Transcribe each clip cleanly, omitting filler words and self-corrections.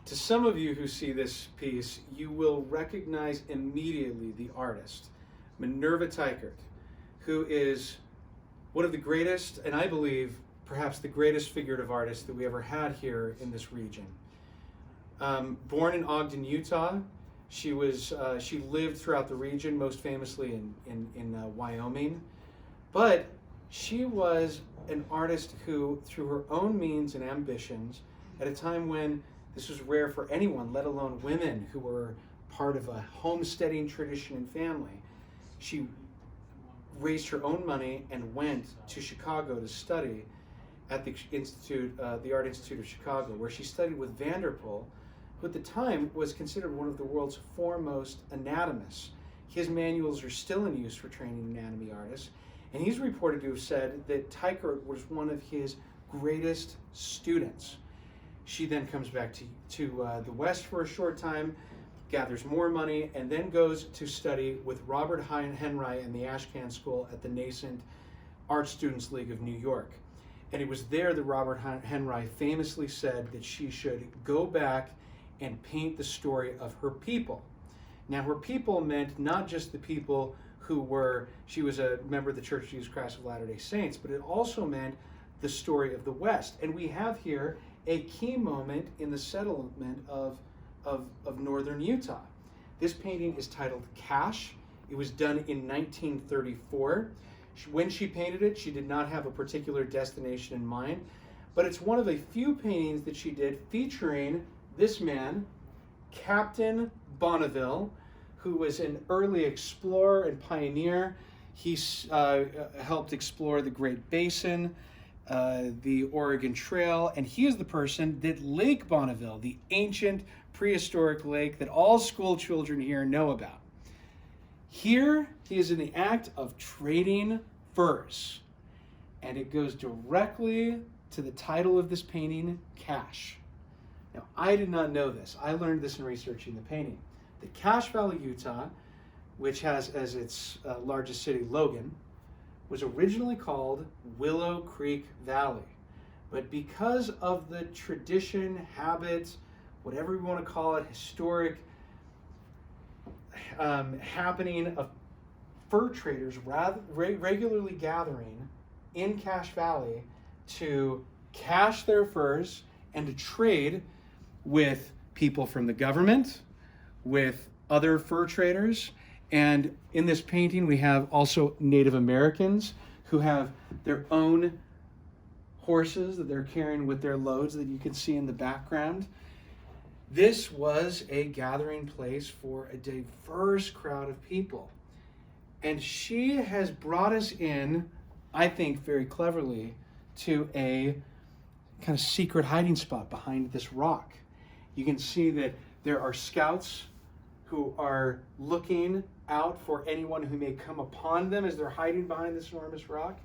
To some of you who see this piece, you will recognize immediately the artist, Minerva Teichert, who is one of the greatest, and I believe perhaps the greatest figurative artist that we ever had here in this region. Born in Ogden, Utah, she lived throughout the region, most famously in Wyoming, but she was an artist who, through her own means and ambitions, at a time when this was rare for anyone, let alone women who were part of a homesteading tradition and family, she raised her own money and went to Chicago to study at the Art Institute of Chicago, where she studied with Vanderpool, who at the time was considered one of the world's foremost anatomists. His manuals are still in use for training anatomy artists, and he's reported to have said that Teichert was one of his greatest students. She then comes back to the West for a short time, gathers more money, and then goes to study with Robert Henry in the Ashcan School at the nascent Art Students League of New York. And it was there that Robert Henry famously said that she should go back and paint the story of her people. Now, her people meant not just the people who were, she was a member of the Church of Jesus Christ of Latter-day Saints, but it also meant the story of the West. And we have here a key moment in the settlement of northern Utah. This painting is titled Cache. It was done in 1934. When she painted it, she did not have a particular destination in mind, but it's one of a few paintings that she did featuring this man, Captain Bonneville, who was an early explorer and pioneer. He helped explore the Great Basin, the Oregon Trail, and he is the person that Lake Bonneville, the ancient prehistoric lake that all school children here know about. Here, he is in the act of trading furs, and it goes directly to the title of this painting, Cache. Now, I did not know this. I learned this in researching the painting. The Cache Valley, Utah, which has as its largest city Logan, was originally called Willow Creek Valley. But because of the tradition, habits, whatever you want to call it, historic happening of fur traders regularly gathering in Cache Valley to cache their furs and to trade with people from the government, with other fur traders. And in this painting, we have also Native Americans who have their own horses that they're carrying with their loads that you can see in the background. This was a gathering place for a diverse crowd of people. And she has brought us in, I think very cleverly, to a kind of secret hiding spot behind this rock. You can see that there are scouts who are looking out for anyone who may come upon them as they're hiding behind this enormous rock.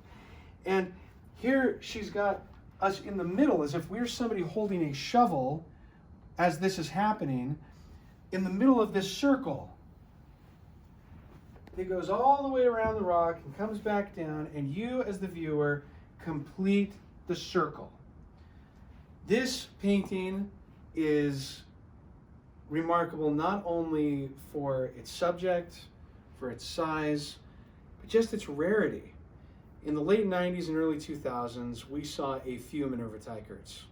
And here she's got us in the middle, as if we're somebody holding a shovel as this is happening, in the middle of this circle. It goes all the way around the rock and comes back down, and you as the viewer complete the circle. This painting is remarkable not only for its subject, for its size, but just its rarity. In the late 90s and early 2000s, we saw a few Minerva Teicherts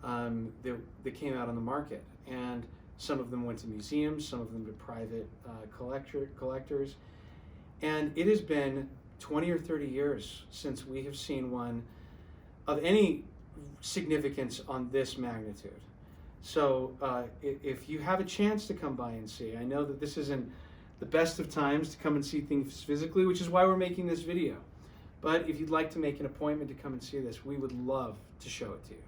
that came out on the market, and some of them went to museums, some of them to private collectors, and it has been 20 or 30 years since we have seen one of any significance on this magnitude. So if you have a chance to come by and see, I know that this isn't the best of times to come and see things physically, which is why we're making this video. But if you'd like to make an appointment to come and see this, we would love to show it to you.